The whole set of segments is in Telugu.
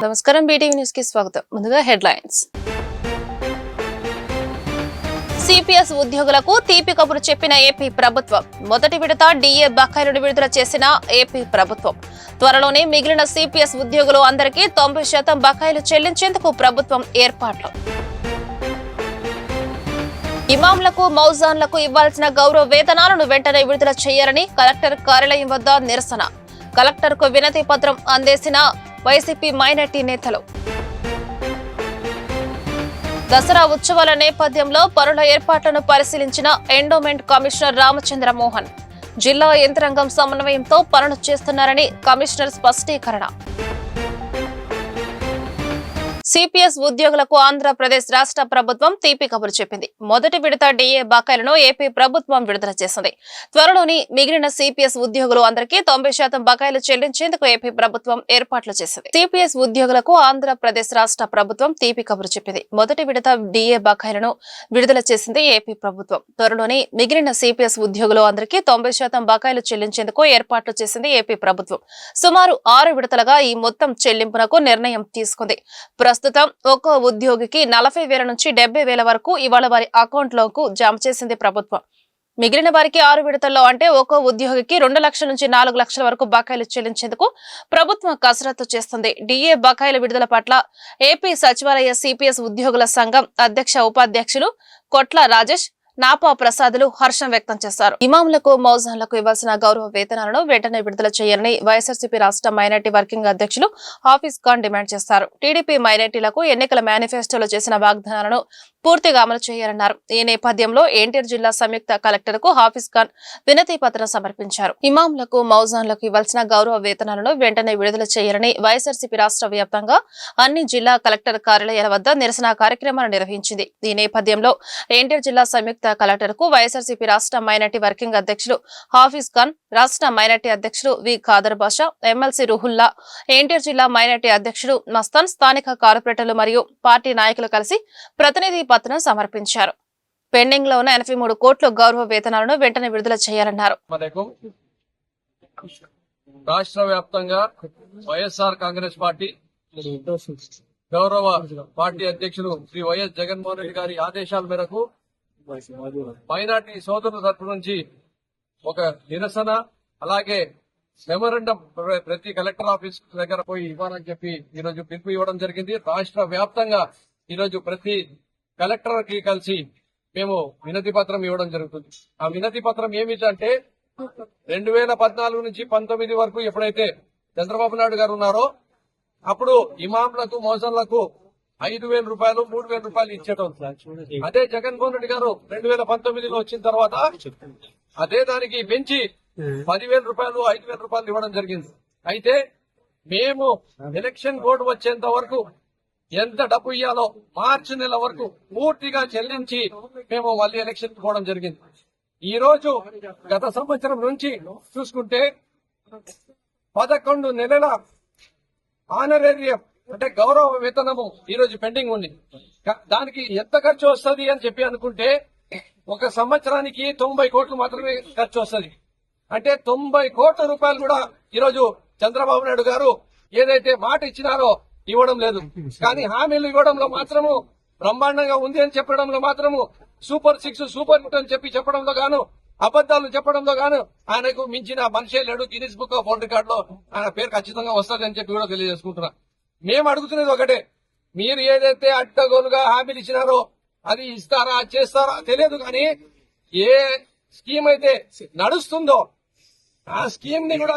నమస్కారం బీటీవీ న్యూస్ కి స్వాగతం. ముందుగా హెడ్లైన్స్. సిపిఎస్ ఉద్యోగులకు తీపి కబురు చెప్పిన ఏపీ ప్రభుత్వం. మొదటి విడత డిఏ బకాయిలను విడుదల చేసిన ఏపీ ప్రభుత్వం. త్వరలోనే మిగిలిన సిపిఎస్ ఉద్యోగులు అందరికీ 90% బకాయిలు చెల్లించేందుకు ప్రభుత్వం ఏర్పాట్లు. ఇమాంలకు మౌజాన్లకు ఇవ్వాల్సిన గౌరవ వేతనాలను వెంటనే విడుదల చేయాలని కలెక్టర్ కార్యాలయం వద్ద నిరసన. కలెక్టర్కు వినతి పత్రం అందేసిన వైసీపీ మైనార్టీ నేతలు. దసరా ఉత్సవాల నేపథ్యంలో పనుల ఏర్పాట్లను పరిశీలించిన ఎండోమెంట్ కమిషనర్ రామచంద్ర మోహన్. జిల్లా యంత్రాంగం సమన్వయంతో పనులు చేస్తున్నారని కమిషనర్ స్పష్టీకరణ. సిపిఎస్ ఉద్యోగులకు ఆంధ్రప్రదేశ్ రాష్ట్ర ప్రభుత్వం తీపి కబురు చెప్పింది. మొదటి విడత డిఏ బకాయిలను ఏపీ ప్రభుత్వం విడుదల చేసింది. త్వరలోని మిగిలిన సిపిఎస్ ఉద్యోగులు అందరికీ 90% బకాయిలు చెల్లించేందుకు ఏపీ ప్రభుత్వం ఏర్పాట్లు చేసింది. సిపిఎస్ ఉద్యోగులకు ఆంధ్రప్రదేశ్ రాష్ట్ర ప్రభుత్వం తీపి కబురు చెప్పింది. మొదటి విడత డిఏ బకాయిలను విడుదల చేసింది ఏపీ ప్రభుత్వం. త్వరలోని మిగిలిన సిపిఎస్ ఉద్యోగులు అందరికీ 90% బకాయిలు చెల్లించేందుకు ఏర్పాట్లు చేసింది ఏపీ ప్రభుత్వం. సుమారు 6 విడతలుగా ఈ మొత్తం చెల్లింపునకు నిర్ణయం తీసుకుంది. ప్రస్తుతం ఒక్కో ఉద్యోగికి 40,000 నుంచి 70,000 వరకు ఇవాళ వారి అకౌంట్లోకి జమ చేసింది ప్రభుత్వం. మిగిలిన వారికి 6 విడతల్లో అంటే ఒక్కో ఉద్యోగికి 2 లక్షల నుంచి 4 లక్షల వరకు బకాయిలు చెల్లించేందుకు ప్రభుత్వం కసరత్తు చేస్తుంది. డిఏ బకాయిల విడుదల పట్ల ఏపీ సచివాలయ సిపిఎస్ ఉద్యోగుల సంఘం అధ్యక్ష ఉపాధ్యక్షులు కొట్ల రాజేష్, నాపా ప్రసాదులు హర్షం వ్యక్తం చేశారు. ఇమాంలకు మౌజాన్లకు ఇవ్వాల్సిన గౌరవ వేతనాలను వెంటనే విడుదల చేయాలని వైఎస్ఆర్సీపీ రాష్ట్ర మైనార్టీ వర్కింగ్ అధ్యక్షులు హాఫీజ్ ఖాన్ డిమాండ్ చేశారు. టీడీపీ మైనార్టీలకు ఎన్నికల మేనిఫెస్టోలో చేసిన వాగ్దానాలను పూర్తిగా అమలు చేయాలన్నారు. ఈ నేపథ్యంలో ఎన్టీఆర్ జిల్లా సంయుక్త కలెక్టర్ కు హాఫీజ్ ఖాన్ వినతి పత్రం సమర్పించారు. ఇమాంలకు మౌజాన్లకు ఇవ్వాల్సిన గౌరవ వేతనాలను వెంటనే విడుదల చేయాలని వైఎస్ఆర్సీపీ రాష్ట్ర వ్యాప్తంగా అన్ని జిల్లా కలెక్టర్ కార్యాలయాల వద్ద నిరసన కార్యక్రమాలు నిర్వహించింది. ఈ నేపథ్యంలో ఎన్టీఆర్ జిల్లా సంయుక్త కలెక్టర్ కు వైఎస్ఆర్సీపీ రాష్ట్ర మైనార్టీ వర్కింగ్ అధ్యక్షులు హాఫీజ్ ఖాన్, రాష్ట్ర మైనార్టీ అధ్యక్షులు వి ఖాదర్ బాషా, ఎమ్మెల్సీ రుహుల్లా, ఎన్టీఆర్ జిల్లా మైనార్టీ అధ్యక్షుడు మస్తాన్, స్థానిక కార్పొరేటర్లు మరియు పార్టీ నాయకులు కలిసి ప్రతినిధి పత్రం సమర్పించారు. పెండింగ్ లో ఉన్న 83 కోట్ల గౌరవ వేతనాలను వెంటనే విడుదల చేయాలన్నారు. రాష్ట్ర వ్యాప్తంగా వైఎస్ఆర్ కాంగ్రెస్ పార్టీ గౌరవ పార్టీ అధ్యక్షులు శ్రీ వైఎస్ జగన్మోహన్ రెడ్డి గారి ఆదేశాల మేరకు మైనార్టీ సోదరుల తరపు నుంచి ఒక నిరసన, అలాగే మెమోరండం ప్రతి కలెక్టర్ ఆఫీస్ దగ్గర పోయి ఇవ్వాలని చెప్పి ఈరోజు పిలుపు ఇవ్వడం జరిగింది. రాష్ట్ర వ్యాప్తంగా ఈరోజు ప్రతి కలెక్టర్ కి కలిసి మేము వినతి పత్రం ఇవ్వడం జరుగుతుంది. ఆ వినతి పత్రం ఏమిటంటే 2014 నుంచి 19 వరకు ఎప్పుడైతే చంద్రబాబు నాయుడు గారు ఉన్నారో అప్పుడు ఇమాంలకు మోజన్లకు 5,000 రూపాయలు 3,000 రూపాయలు ఇచ్చేటోళ్ళు. అదే జగన్మోహన్ రెడ్డి గారు 2019లో వచ్చిన తర్వాత అదే దానికి పెంచి 10,000 రూపాయలు 5,000 రూపాయలు ఇవ్వడం జరిగింది. అయితే మేము ఎలక్షన్ కోడ్ వచ్చేంత వరకు ఎంత డబ్బు ఇయ్యాలో మార్చి నెల వరకు పూర్తిగా చెల్లించి మేము మళ్ళీ ఎలక్షన్ పోవడం జరిగింది. ఈ రోజు గత సంవత్సరం నుంచి చూసుకుంటే 11 నెలల ఆనరేరియం అంటే గౌరవ వేతనము ఈ రోజు పెండింగ్ ఉంది. దానికి ఎంత ఖర్చు వస్తుంది అని చెప్పి అనుకుంటే ఒక సంవత్సరానికి 90 కోట్లు మాత్రమే ఖర్చు వస్తుంది. అంటే 90 కోట్ల రూపాయలు కూడా ఈరోజు చంద్రబాబు నాయుడు గారు ఏదైతే మాట ఇచ్చినారో ఇవ్వడం లేదు. కానీ హామీలు ఇవ్వడంలో మాత్రము బ్రహ్మాండంగా ఉంది అని చెప్పడంలో మాత్రము సూపర్ 6 సూపర్ హిట్ అని చెప్పడంలో గాను, అబద్దాలు చెప్పడంలో గాను ఆయనకు మించిన మనిషే లేడు. Guinness book of world record లో ఆయన పేరు ఖచ్చితంగా వస్తుంది అని చెప్పి కూడా తెలియజేసుకుంటున్నా. మేము అడుగుతున్నది ఒకటే, మీరు ఏదైతే అడ్డగోలుగా హామీలు ఇచ్చినారో అది ఇస్తారా చేస్తారా తెలియదు, కానీ ఏ స్కీమ్ అయితే నడుస్తుందో ఆ స్కీమ్ ని కూడా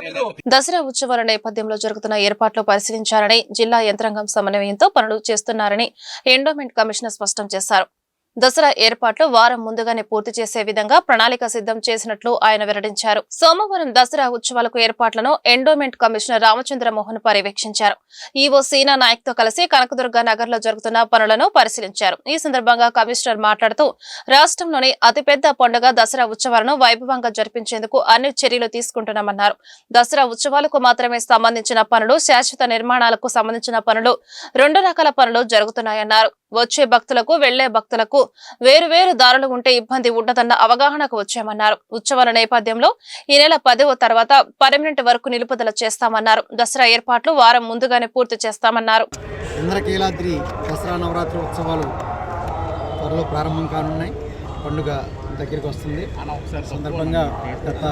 దసరా ఉత్సవాల నేపథ్యంలో జరుగుతున్న ఏర్పాట్లు పరిశీలించాలని జిల్లా యంత్రాంగం సమన్వయంతో పనులు చేస్తున్నారని ఎండోమెంట్ కమిషనర్ స్పష్టం చేశారు. దసరా ఏర్పాట్లు వారం ముందుగానే పూర్తి చేసే విధంగా ప్రణాళిక సిద్ధం చేసినట్లు ఆయన వెల్లడించారు. సోమవారం దసరా ఉత్సవాలకు ఏర్పాట్లను ఎండోమెంట్ కమిషనర్ రామచంద్ర మోహన్ పర్యవేక్షించారు. ఈవో సీనా నాయక్ తో కలిసి కనకదుర్గ నగర్ లో జరుగుతున్న పనులను పరిశీలించారు. ఈ సందర్భంగా కమిషనర్ మాట్లాడుతూ రాష్ట్రంలోని అతిపెద్ద పండుగ దసరా ఉత్సవాలను వైభవంగా జరిపించేందుకు అన్ని చర్యలు తీసుకుంటున్నామన్నారు. దసరా ఉత్సవాలకు మాత్రమే సంబంధించిన పనులు, శాశ్వత నిర్మాణాలకు సంబంధించిన పనులు 2 రకాల పనులు జరుగుతున్నాయన్నారు. వచ్చే భక్తులకు, వెళ్లే భక్తులకు నిలుపుదలకు వేరువేరు దారులు ఉంటే ఇబ్బంది ఉండదన్న అవగాహనకు వచ్చామన్నారు. ఉత్సవాల నేపథ్యంలో ఈ నెల 10వ తర్వాత పర్మనెంట్ వరకు నిలుపుదల చేస్తామన్నారు. దసరా ఏర్పాట్లు వారం ముందుగానే పూర్తి చేస్తామన్నారు. ఇంద్రకీలాద్రి దసరా నవరాత్రి ఉత్సవాలు త్వరలో ప్రారంభం కానున్నాయి. పండుగ దగ్గరికి వస్తుంది. సందర్భంగా గత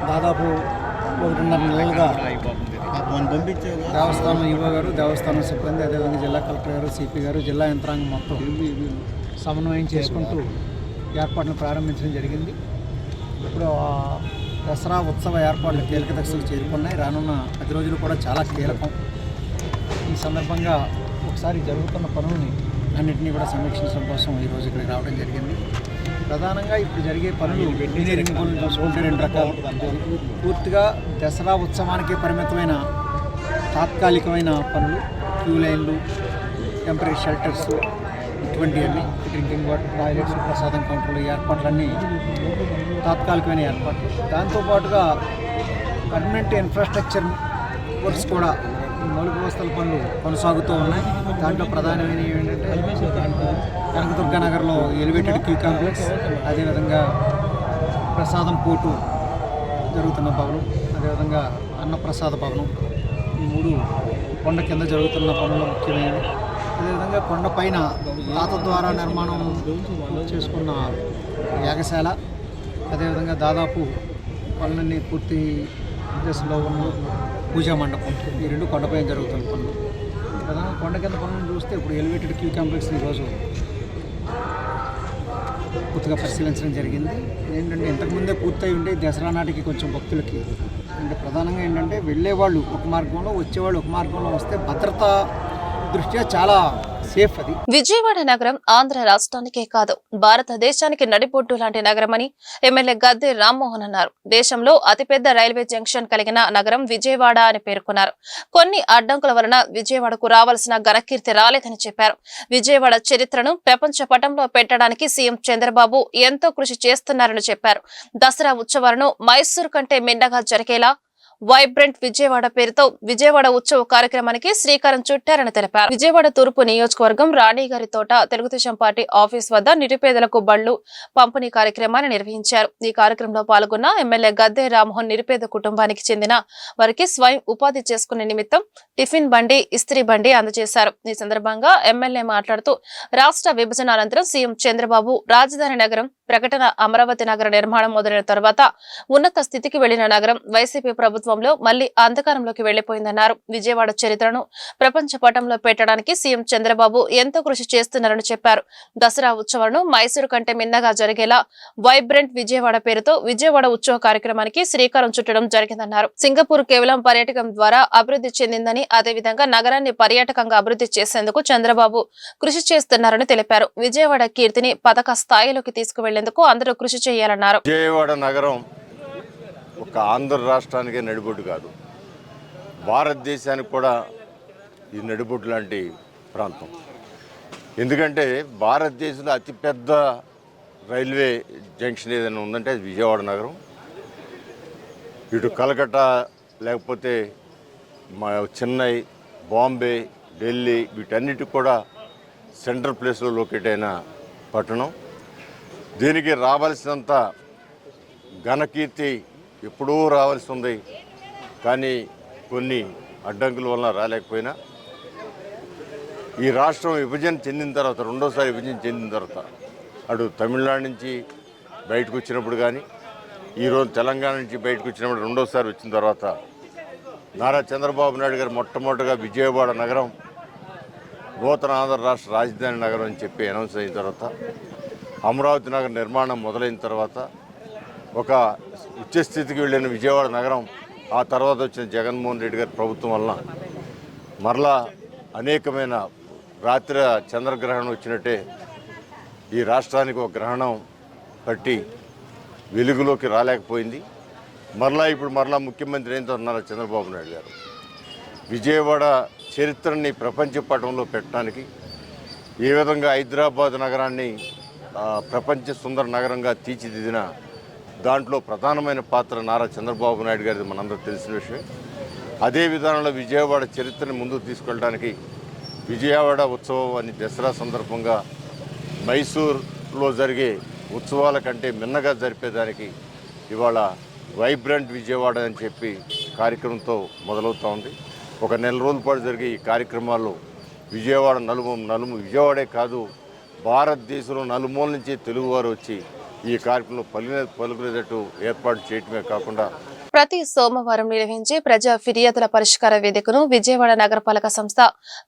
దాదాపు 1.5 నెలలుగా దేవస్థానం ఈవో గారు, దేవస్థానం సిబ్బంది, అదేవిధంగా జిల్లా కలెక్టర్ గారు, సిపి గారు, జిల్లా యంత్రాంగం మొత్తం సమన్వయం చేసుకుంటూ ఏర్పాట్లను ప్రారంభించడం జరిగింది. ఇప్పుడు దసరా ఉత్సవ ఏర్పాట్లు కీలక దశకు చేరుకున్నాయి. రానున్న 10 రోజులు కూడా చాలా కీలకం. ఈ సందర్భంగా ఒకసారి జరుగుతున్న పనులని అన్నింటినీ కూడా సమీక్షించడం కోసం ఈరోజు ఇక్కడికి రావడం జరిగింది. ప్రధానంగా ఇప్పుడు జరిగే పనులు ఇంజనీరింగ్ పనులు చూసుకుంటే 2 రకాలు. పూర్తిగా దసరా ఉత్సవానికి పరిమితమైన తాత్కాలికమైన పనులు, క్యూ లైన్లు, టెంపరీ షెల్టర్స్, ఇటువంటివన్నీ, డ్రింకింగ్ వాటర్, టాయిలెట్స్, ప్రసాదం కౌంటర్లు, ఏర్పాట్లన్నీ తాత్కాలికమైన ఏర్పాట్లు. దాంతోపాటుగా పర్మనెంట్ ఇన్ఫ్రాస్ట్రక్చర్ వర్క్స్ కూడా, మౌలిక వ్యవస్థల పనులు కొనసాగుతూ ఉన్నాయి. దాంట్లో ప్రధానమైనవి ఏంటంటే కనకదుర్గా నగర్లో ఎలివేటెడ్ క్యూ కాంప్లెక్స్, అదేవిధంగా ప్రసాదం పోర్టు జరుగుతున్న భవనం, అదేవిధంగా అన్నప్రసాద భవనం, ఈ 3 కొండ కింద జరుగుతున్న పనులు ముఖ్యమైనవి. అదేవిధంగా కొండ పైన తాత ద్వారా నిర్మాణం చేసుకున్న యాగశాల, అదేవిధంగా దాదాపు పనులన్నీ పూర్తి దశలో ఉన్న పూజా మండపం, ఈ 2 కొండపైన జరుగుతున్న పనులు. ప్రధానంగా కొండ కింద పనులను చూస్తే ఇప్పుడు ఎలివేటెడ్ క్యూ కాంప్లెక్స్ ఈరోజు పూర్తిగా పరిశీలించడం జరిగింది. ఏంటంటే ఇంతకుముందే పూర్తయి ఉండే దసరా నాటికి కొంచెం భక్తులకి అంటే ప్రధానంగా ఏంటంటే వెళ్ళేవాళ్ళు ఒక మార్గంలో, వచ్చేవాళ్ళు ఒక మార్గంలో వస్తే భద్రత దృష్ట్యా చాలా సేఫ్. అది విజయవాడ నగరం ఆంధ్ర రాష్ట్రానికే కాదు, భారతదేశానికి నడిబొట్టు లాంటి నగరమని ఎమ్మెల్యే గద్దె రామ్మోహన్ అన్నారు. దేశంలో అతిపెద్ద రైల్వే జంక్షన్ కలిగిన నగరం విజయవాడ అని పేర్కొన్నారు. కొన్ని అడ్డంకుల వలన విజయవాడకు రావాల్సిన ఘనకీర్తి రాలేదని చెప్పారు. విజయవాడ చరిత్రను ప్రపంచ పటంలో పెట్టడానికి సీఎం చంద్రబాబు ఎంతో కృషి చేస్తున్నారని చెప్పారు. దసరా ఉత్సవాలను మైసూరు కంటే మిన్నగా జరిగేలా వైబ్రెంట్ విజయవాడ పేరుతో విజయవాడ ఉత్సవ కార్యక్రమానికి శ్రీకారం చుట్టారని తెలిపారు. విజయవాడ తూర్పు నియోజకవర్గం రాణిగారి తోట తెలుగుదేశం పార్టీ ఆఫీస్ వద్ద నిరుపేదలకు బళ్లు పంపిణీ కార్యక్రమాన్ని నిర్వహించారు. ఈ కార్యక్రమంలో పాల్గొన్న ఎమ్మెల్యే గద్దె రామ్మోహన్ నిరుపేద కుటుంబానికి చెందిన వారికి స్వయం ఉపాధి చేసుకునే నిమిత్తం టిఫిన్ బండి, ఇస్త్రీ బండి అందజేశారు. ఈ సందర్భంగా ఎమ్మెల్యే మాట్లాడుతూ రాష్ట్ర విభజన అనంతరం సీఎం చంద్రబాబు రాజధాని నగరం ప్రకటన, అమరావతి నగర నిర్మాణం మొదలైన తర్వాత ఉన్నత స్థితికి వెళ్లిన నగరం వైసీపీ ప్రభుత్వంలో మళ్లీ అంధకారంలోకి వెళ్లిపోయిందన్నారు. విజయవాడ చరిత్రను ప్రపంచ పటంలో పెట్టడానికి సీఎం చంద్రబాబు ఎంతో కృషి చేస్తున్నారని చెప్పారు. దసరా ఉత్సవాలను మైసూరు కంటే మిన్నగా జరిగేలా వైబ్రెంట్ విజయవాడ పేరుతో విజయవాడ ఉత్సవ కార్యక్రమానికి శ్రీకారం చుట్టడం జరిగిందన్నారు. సింగపూర్ కేవలం పర్యాటకం ద్వారా అభివృద్ధి చెందిందని, అదేవిధంగా నగరాన్ని పర్యాటకంగా అభివృద్ధి చేసేందుకు చంద్రబాబు కృషి చేస్తున్నారని తెలిపారు. విజయవాడ కీర్తిని పతాక స్థాయిలోకి తీసుకువెళ్లేందుకు అందరూ కృషి చేయాలన్నారు. విజయవాడ నగరం ఒక ఆంధ్ర రాష్ట్రానికే నడిబొడ్డు కాదు, భారతదేశానికి కూడా ఇది నడిబొడ్డు లాంటి ప్రాంతం. ఎందుకంటే భారతదేశంలో అతిపెద్ద రైల్వే జంక్షన్ ఏదైనా ఉందంటే అది విజయవాడ నగరం. ఇటు కలకత్తా, లేకపోతే చెన్నై, బాంబే, ఢిల్లీ, వీటన్నిటికి కూడా సెంట్రల్ ప్లేస్లో లొకేట్ అయిన పట్టణం. దీనికి రావాల్సినంత ఘనకీర్తి ఎప్పుడూ రావాల్సి ఉంది, కానీ కొన్ని అడ్డంకుల వలన రాలేకపోయినా ఈ రాష్ట్రం విభజన చెందిన తర్వాత, రెండోసారి విభజన చెందిన తర్వాత అటు తమిళనాడు నుంచి బయటకు వచ్చినప్పుడు కానీ, ఈరోజు తెలంగాణ నుంచి బయటకు వచ్చినప్పుడు రెండోసారి వచ్చిన తర్వాత నారా చంద్రబాబు నాయుడు గారు మొట్టమొదటిగా విజయవాడ నగరం నూతన ఆంధ్ర రాష్ట్ర రాజధాని నగరం అని చెప్పి అనౌన్స్ అయిన తర్వాత, అమరావతి నగర నిర్మాణం మొదలైన తర్వాత ఒక ఉచ్చస్థితికి వెళ్ళిన విజయవాడ నగరం, ఆ తర్వాత వచ్చిన జగన్మోహన్ రెడ్డి గారి ప్రభుత్వం వలన మరలా అనేకమైన రాత్రి చంద్రగ్రహణం వచ్చినట్టే ఈ రాష్ట్రానికి ఒక గ్రహణం పట్టి వెలుగులోకి రాలేకపోయింది. ఇప్పుడు ముఖ్యమంత్రి ఏంటో అన్నారు చంద్రబాబు నాయుడు గారు. విజయవాడ చరిత్రని ప్రపంచ పటంలో పెట్టడానికి, ఏ విధంగా హైదరాబాద్ నగరాన్ని ప్రపంచ సుందర నగరంగా తీర్చిదిద్దిన దాంట్లో ప్రధానమైన పాత్ర నారా చంద్రబాబు నాయుడు గారిది మనందరూ తెలిసిన విషయం. అదే విధానంలో విజయవాడ చరిత్రని ముందుకు తీసుకెళ్ళడానికి విజయవాడ ఉత్సవం అని దసరా సందర్భంగా మైసూర్లో జరిగే ఉత్సవాల కంటే మిన్నగా జరిపేదానికి ఇవాళ వైబ్రెంట్ విజయవాడ అని చెప్పి కార్యక్రమంతో మొదలవుతూ ఉంది. ఒక నెల రోజుల పాటు జరిగే ఈ కార్యక్రమాల్లో విజయవాడ విజయవాడే కాదు, భారతదేశంలో నలుమూల నుంచి తెలుగువారు వచ్చి ఈ కార్యక్రమంలో పలుకునేటట్టు ఏర్పాటు చేయటమే కాకుండా ప్రతి సోమవారం నిర్వహించే ప్రజా ఫిర్యాదుల పరిష్కార వేదికను విజయవాడ నగరపాలక సంస్థ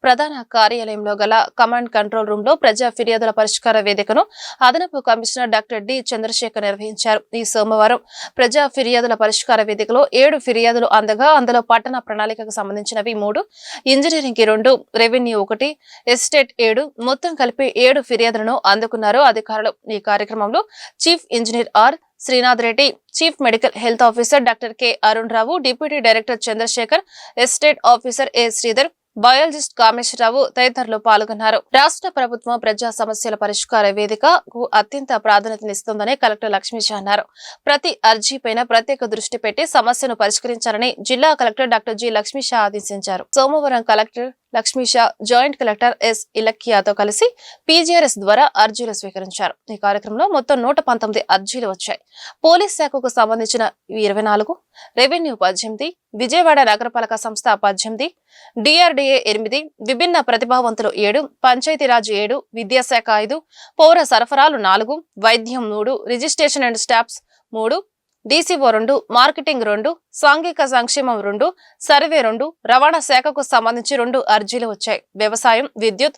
ప్రధాన కార్యాలయంలో గల కమాండ్ కంట్రోల్ రూమ్ లో ప్రజా ఫిర్యాదుల పరిష్కార వేదికను అదనపు కమిషనర్ డాక్టర్ డి చంద్రశేఖర్ నిర్వహించారు. ఈ సోమవారం ప్రజా ఫిర్యాదుల పరిష్కార వేదికలో 7 ఫిర్యాదులు అందగా అందులో పట్టణ ప్రణాళికకు సంబంధించినవి 3, ఇంజనీరింగ్ కి 2, రెవెన్యూ 1, ఎస్టేట్ 7 మొత్తం కలిపి 7 ఫిర్యాదులను అందుకున్నారు అధికారులు. ఈ కార్యక్రమంలో chief engineer R Srinath Reddy, chief medical health officer doctor K Arun Rao, deputy director Chandrasekhar, estate officer A Sridhar, biologist Kameswararao తదితరులు పాల్గొన్నారు. రాష్ట్ర ప్రభుత్వం ప్రజా సమస్యల పరిష్కార వేదికకు అత్యంత ప్రాధాన్యతనిస్తుందని కలెక్టర్ లక్ష్మీషా అన్నారు. ప్రతి అర్జీపైన ప్రత్యేక దృష్టి పెట్టి సమస్యను పరిష్కరించాలని జిల్లా కలెక్టర్ డాక్టర్ జి లక్ష్మీషా ఆదేశించారు. సోమవారం collector Lakshmisha joint collector S ఇలక్కియాతో కలిసి పీజీఆర్ఎస్ ద్వారా అర్జీలు స్వీకరించారు. ఈ కార్యక్రమంలో మొత్తం 119 అర్జీలు వచ్చాయి. పోలీస్ శాఖకు సంబంధించిన 24, రెవెన్యూ 18, విజయవాడ నగరపాలక సంస్థ 18, డిఆర్డీఏ 8, విభిన్న ప్రతిభావంతులు 7, పంచాయతీరాజ్ 7, విద్యాశాఖ 5, పౌర సరఫరాలు 4, వైద్యం 3, registration and stamps 3, DCO 2, marketing 2, సాంఘిక సంక్షేమం 2, సర్వే 2, రవాణా శాఖకు సంబంధించి 2 అర్జీలు వచ్చాయి. వ్యవసాయం, విద్యుత్,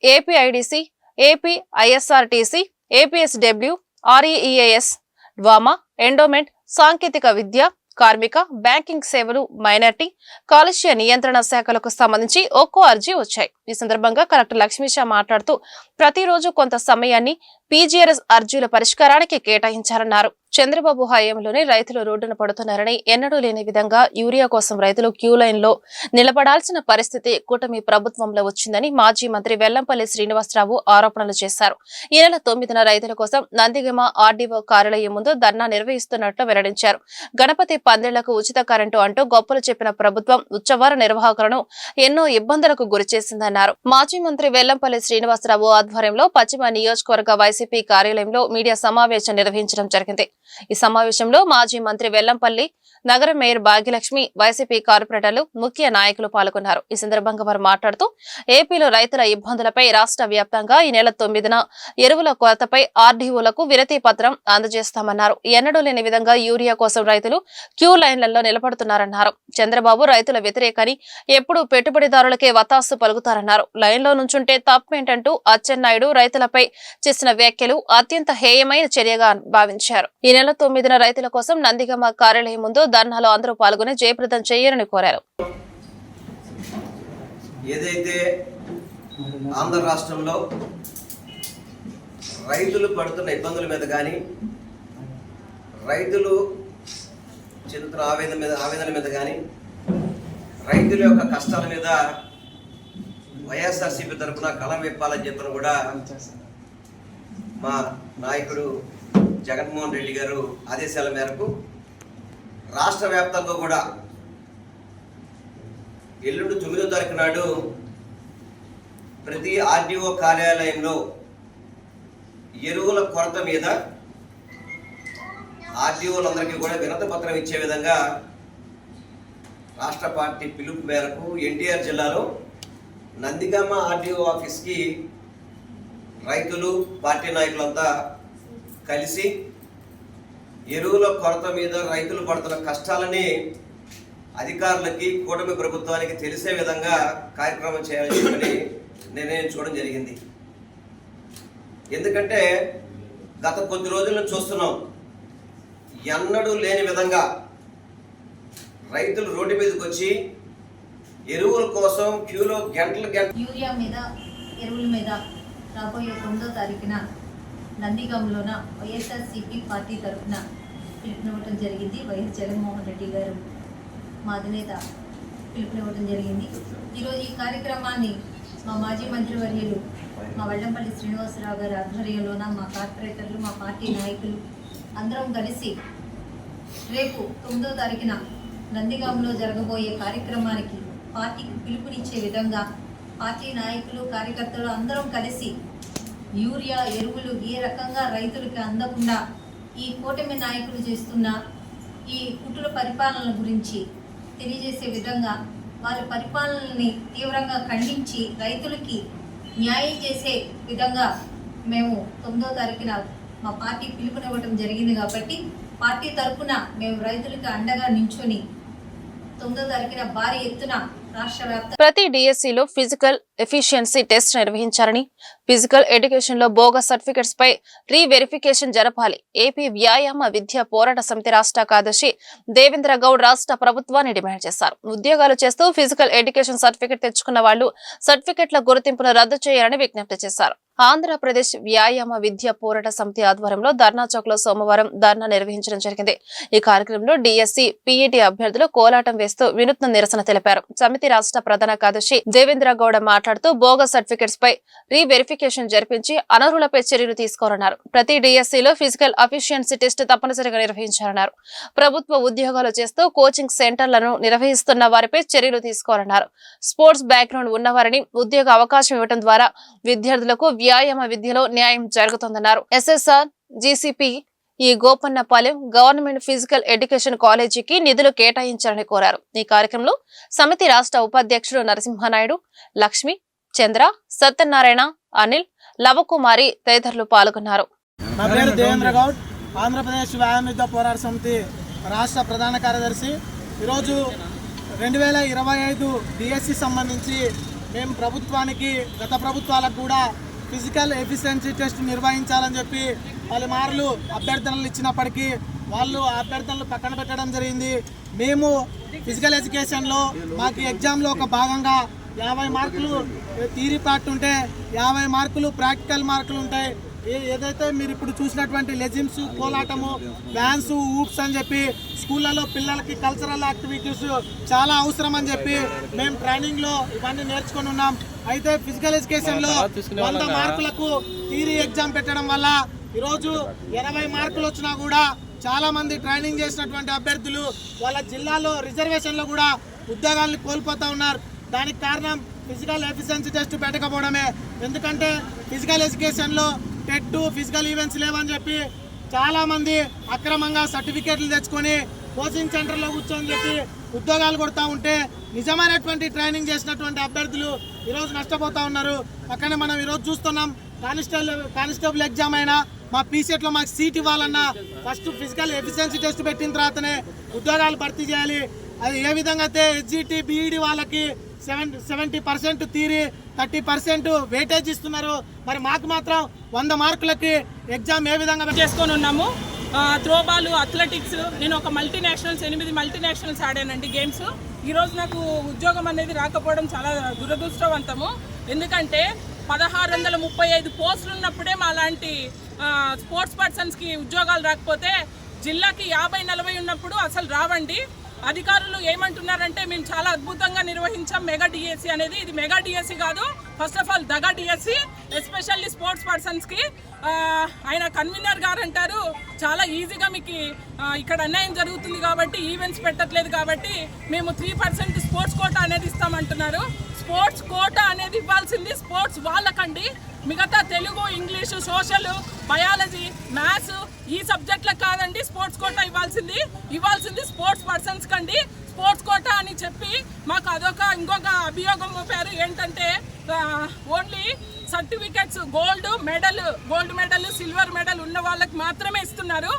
ఏపీఐడిసి, ఏపీఐఎస్ఆర్టీసీ, ఏపీఎస్డబ్ల్యూ, ఆర్ఈఈఏఎస్, డ్వామా, ఎండోమెంట్, సాంకేతిక విద్య, కార్మిక, బ్యాంకింగ్ సేవలు, మైనార్టీ, కాలుష్య నియంత్రణ శాఖలకు సంబంధించి ఒక్కో అర్జీ వచ్చాయి. ఈ సందర్భంగా కలెక్టర్ లక్ష్మీషా మాట్లాడుతూ ప్రతిరోజు కొంత సమయాన్ని పీజీఆర్ఎస్ అర్జీల పరిష్కారానికి కేటాయించారన్నారు. చంద్రబాబు హయాంలోనే రైతులు రోడ్డున పడుతున్నారని, ఎన్నడూ లేని విధంగా యూరియా కోసం రైతులు క్యూ లైన్ లో నిలబడాల్సిన పరిస్థితి కూటమి ప్రభుత్వంలో వచ్చిందని మాజీ మంత్రి వెల్లంపల్లి శ్రీనివాసరావు ఆరోపణలు చేశారు. ఈ నెల 9న రైతుల కోసం నందిగమ ఆర్డీఓ కార్యాలయం ముందు ధర్నా నిర్వహిస్తున్నట్లు వెల్లడించారు. గణపతి పందిళ్లకు ఉచిత కరెంటు అంటూ గొప్పలు చెప్పిన ప్రభుత్వం ఉత్సవాల నిర్వాహకులను ఎన్నో ఇబ్బందులకు గురిచేసిందన్నారు. మాజీ మంత్రి వెల్లంపల్లి శ్రీనివాసరావు ఆధ్వర్యంలో పశ్చిమ నియోజకవర్గ వైసీపీ కార్యాలయంలో మీడియా సమావేశం నిర్వహించడం జరిగింది. ఈ సమావేశంలో మాజీ మంత్రి వెల్లంపల్లి, నగర మేయర్ భాగ్యలక్ష్మి, వైసీపీ కార్పొరేటర్లు, ముఖ్య నాయకులు పాల్గొన్నారు. ఈ సందర్భంగా వారు మాట్లాడుతూ ఏపీలో రైతుల ఇబ్బందులపై రాష్ట్ర వ్యాప్తంగా ఈ నెల 9న ఎరువుల కొరతపై ఆర్డీఓలకు వినతి పత్రం అందజేస్తామన్నారు. ఎన్నడూ లేని విధంగా యూరియా కోసం రైతులు క్యూ లైన్లలో నిలబడుతున్నారన్నారు. చంద్రబాబు రైతుల వ్యతిరేకని, ఎప్పుడు పెట్టుబడిదారులకే వతాసు పలుకుతారన్నారు. లైన్లో నుంచుంటే తప్పేంటంటూ అచ్చెన్నాయుడు రైతులపై చేసిన వ్యాఖ్యలు అత్యంత హేయమైన చర్యగా భావించారు. ఈ నెల 9న రైతుల కోసం నందిగమ కార్యాలయం ముందు ధర్నాలో అందరూ పాల్గొని జయప్రదం చేయాలని కోరారు. ఏదైతే ఆంధ్ర రాష్ట్రంలో రైతులు పడుతున్న ఇబ్బందుల మీద కానీ, రైతులు చెందుతున్న ఆవేదన మీద కానీ, రైతుల యొక్క కష్టాల మీద వైఎస్ఆర్సీపీ తరఫున కలం విప్పాలని చెప్పిన కూడా మా నాయకుడు జగన్మోహన్ రెడ్డి గారు ఆదేశాల మేరకు రాష్ట్ర వ్యాప్తంగా కూడా ఎల్లుండి 9వ తారీఖు నాడు ప్రతి ఆర్డీఓ కార్యాలయంలో ఎరువుల కొరత మీద ఆర్డీఓలందరికీ కూడా వినతి పత్రం ఇచ్చే విధంగా రాష్ట్ర పార్టీ పిలుపు మేరకు ఎన్టీఆర్ జిల్లాలో నందిగామ ఆర్డీఓ ఆఫీస్కి రైతులు, పార్టీ నాయకులంతా కలిసి ఎరువుల కొరత మీద రైతులు పడుతున్న కష్టాలని అధికారులకి, కూటమి ప్రభుత్వానికి తెలిసే విధంగా కార్యక్రమం చేయాలని చెప్పని నిర్ణయించుకోవడం జరిగింది. ఎందుకంటే గత కొద్ది రోజుల నుంచి చూస్తున్నాం, ఎన్నడూ లేని విధంగా రైతులు రోడ్డు మీదకి వచ్చి ఎరువుల కోసం క్యూలో గంటలు యూరియా మీద, ఎరువుల మీద రాబోయే 9వ తారీఖున నందిగంలోన వైఎస్ఆర్సీపీ పార్టీ తరఫున పిలుపునివ్వడం జరిగింది. వైఎస్ జగన్మోహన్ రెడ్డి గారు మా అధినేత పిలుపునివ్వడం జరిగింది. ఈరోజు ఈ కార్యక్రమాన్ని మా మాజీ మంత్రివర్యులు మా వెల్లంపల్లి శ్రీనివాసరావు గారి ఆధ్వర్యంలోన మా కార్పొరేటర్లు, మా పార్టీ నాయకులు అందరం కలిసి రేపు 9వ తారీఖున నందిగాంలో జరగబోయే కార్యక్రమానికి పార్టీకి పిలుపునిచ్చే విధంగా పార్టీ నాయకులు, కార్యకర్తలు అందరం కలిసి యూరియా ఎరువులు ఏ రకంగా రైతులకి అందకుండా ఈ కూటమి నాయకులు చేస్తున్న ఈ కుటుల పరిపాలన గురించి తెలియజేసే విధంగా వాళ్ళ పరిపాలనని తీవ్రంగా ఖండించి రైతులకి న్యాయం చేసే విధంగా మేము 9వ తారీఖున మా పార్టీ పిలుపునివ్వడం జరిగింది కాబట్టి పార్టీ తరఫున మేము రైతులకు అండగా నించుని 9వ తారీఖున భారీ ఎత్తున రాష్ట్ర వ్యాప్తంగా ప్రతి డిఎస్సిలో ఫిజికల్ ఎఫిషియన్సీ టెస్ట్ నిర్వహించాలని, ఫిజికల్ ఎడ్యుకేషన్ లో బోగస్ సర్టిఫికెట్స్ పై రీవెరిఫికేషన్ జరపాలి. ఏపీ వ్యాయామ విద్యా పోరాట సమితి రాష్ట్ర కార్యదర్శి దేవేంద్ర గౌడ్ రాష్ట్ర ప్రభుత్వాన్ని డిమాండ్ చేశారు. ఉద్యోగాలు చేస్తూ ఫిజికల్ ఎడ్యుకేషన్ సర్టిఫికెట్ తెచ్చుకున్న వాళ్లు సర్టిఫికెట్ల గుర్తింపును రద్దు చేయాలని విజ్ఞప్తి చేశారు. ఆంధ్రప్రదేశ్ వ్యాయామ విద్యా పోరాట సమితి ఆధ్వర్యంలో ధర్నా చౌక్ లో సోమవారం ధర్నా నిర్వహించడం జరిగింది. ఈ కార్యక్రమంలో డిఎస్సి, పిఈటి అభ్యర్థులు కోలాటం వేస్తూ వినూత్న నిరసన తెలిపారు. సమితి రాష్ట్ర ప్రధాన కార్యదర్శి దేవేంద్ర గౌడ మాట్లాడుతూ బోగస్ సర్టిఫికెట్స్ పై రీవెరిఫికేషన్ జరిపించి అనర్హులపై చర్యలు తీసుకోవాలన్నారు. ప్రతి డిఎస్సిలో ఫిజికల్ ఎఫిషియన్సీ టెస్ట్ తప్పనిసరిగా నిర్వహించాలన్నారు. ప్రభుత్వ ఉద్యోగాలు చేస్తూ కోచింగ్ సెంటర్లను నిర్వహిస్తున్న వారిపై చర్యలు తీసుకోవాలన్నారు. స్పోర్ట్స్ బ్యాక్గ్రౌండ్ ఉన్నవారిని ఉద్యోగ అవకాశం ఇవ్వడం ద్వారా విద్యార్థులకు వ్యాయామ విద్యలో న్యాయం జరుగుతుందన్నారు. ఎస్ఎస్ఆర్ జీసీపీ ఈ గోపన్నపాలెం గవర్నమెంట్ ఫిజికల్ ఎడ్యుకేషన్ కాలేజీకి నిధులు కేటాయించాలని కోరారు. ఈ కార్యక్రమంలో సమితి రాష్ట్ర ఉపాధ్యక్షుడు నరసింహనాయుడు, లక్ష్మి, చంద్ర, సత్యనారాయణ, అనిల్, లవకుమారి తదితరులు పాల్గొన్నారు. నా పేరు దేవేంద్ర గౌడ్, ఆంధ్రప్రదేశ్ వ్యాయామ విద్యా పోరాట సమితి రాష్ట్ర ప్రధాన కార్యదర్శి. ఈరోజు 2025 డిఎస్సి సంబంధించి మేము ప్రభుత్వానికి, గత ప్రభుత్వాలకు కూడా ఫిజికల్ ఎఫిషియన్సీ టెస్ట్ నిర్వహించాలని చెప్పి పలుమార్లు అభ్యర్థనలు ఇచ్చినప్పటికీ వాళ్ళు అభ్యర్థనలు పక్కన పెట్టడం జరిగింది. మేము ఫిజికల్ ఎడ్యుకేషన్లో మాకు ఎగ్జామ్లో ఒక భాగంగా 50 మార్కులు థియరీ పార్ట్ ఉంటే 50 మార్కులు ప్రాక్టికల్ మార్కులు ఉంటాయి. ఏదైతే మీరు ఇప్పుడు చూసినటువంటి లెజిమ్స్, కోలాటము, డ్యాన్స్, ఊప్స్ అని చెప్పి స్కూళ్ళలో పిల్లలకి కల్చరల్ యాక్టివిటీస్ చాలా అవసరం అని చెప్పి మేము ట్రైనింగ్లో ఇవన్నీ నేర్చుకొని ఉన్నాం. అయితే ఫిజికల్ ఎడ్యుకేషన్లో 100 మార్కులకు థియరీ ఎగ్జామ్ పెట్టడం వల్ల ఈరోజు 80 మార్కులు వచ్చినా కూడా చాలా మంది ట్రైనింగ్ చేసినటువంటి అభ్యర్థులు వాళ్ళ జిల్లాలో రిజర్వేషన్లో కూడా ఉద్యోగాలను కోల్పోతూ ఉన్నారు. దానికి కారణం ఫిజికల్ ఎఫిషియన్సీ టెస్ట్ పెట్టకపోవడమే. ఎందుకంటే ఫిజికల్ ఎడ్యుకేషన్లో టెట్, ఫిజికల్ ఈవెంట్స్ లేవని చెప్పి చాలామంది అక్రమంగా సర్టిఫికేట్లు తెచ్చుకొని కోచింగ్ సెంటర్లో కూర్చొని చెప్పి ఉద్యోగాలు కొడతా ఉంటే నిజమైనటువంటి ట్రైనింగ్ చేసినటువంటి అభ్యర్థులు ఈరోజు నష్టపోతూ ఉన్నారు. పక్కనే మనం ఈరోజు చూస్తున్నాం, కానిస్టేబుల్ ఎగ్జామ్ అయినా మా పీసెట్లో మాకు సీట్ ఇవ్వాలన్నా ఫస్ట్ ఫిజికల్ ఎఫిషియన్సీ టెస్ట్ పెట్టిన తర్వాతనే ఉద్యోగాలు భర్తీ చేయాలి. అది ఏ విధంగా అయితే ఎస్జిటి, బీఈడి వాళ్ళకి 70% థియరీ, 30% వెయిటేజ్ ఇస్తున్నారు, మరి మాకు మాత్రం 100 మార్కులకి ఎగ్జామ్ ఏ విధంగా చేసుకొని ఉన్నాము. త్రోబాల్, అథ్లెటిక్స్, నేను ఒక 8 మల్టీనేషనల్స్ ఆడానండి గేమ్స్. ఈరోజు నాకు ఉద్యోగం అనేది రాకపోవడం చాలా దురదృష్టవంతము. ఎందుకంటే 1635 పోస్టులు ఉన్నప్పుడే మా లాంటి స్పోర్ట్స్ పర్సన్స్కి ఉద్యోగాలు రాకపోతే జిల్లాకి 50-40 ఉన్నప్పుడు అసలు రావండి. అధికారులు ఏమంటున్నారంటే మేము చాలా అద్భుతంగా నిర్వహించాం మెగా డిఎస్సి అనేది. ఇది మెగా డిఎస్సి కాదు, ఫస్ట్ ఆఫ్ ఆల్ దగా డిఎస్సి, ఎస్పెషల్లీ స్పోర్ట్స్ పర్సన్స్కి. ఆయన కన్వీనర్ గారు అంటారు చాలా ఈజీగా మీకు ఇక్కడ అన్యాయం జరుగుతుంది కాబట్టి ఈవెంట్స్ పెట్టట్లేదు కాబట్టి మేము 3% స్పోర్ట్స్ కోటా అనేది ఇస్తామంటున్నారు. స్పోర్ట్స్ కోటా అనేది ఇవ్వాల్సింది స్పోర్ట్స్ వాళ్ళకండి. మిగతా Telugu, English, social, biology, maths ఈ సబ్జెక్టులకు కాదండి స్పోర్ట్స్ కోటా ఇవ్వాల్సింది స్పోర్ట్స్ పర్సన్స్ కండి. స్పోర్ట్స్ కోటా అని చెప్పి మాకు ఇంకొక అభియోగం మోపారు. ఏంటంటే only certificates, gold medal, silver medal ఉన్న వాళ్ళకి మాత్రమే ఇస్తున్నారు.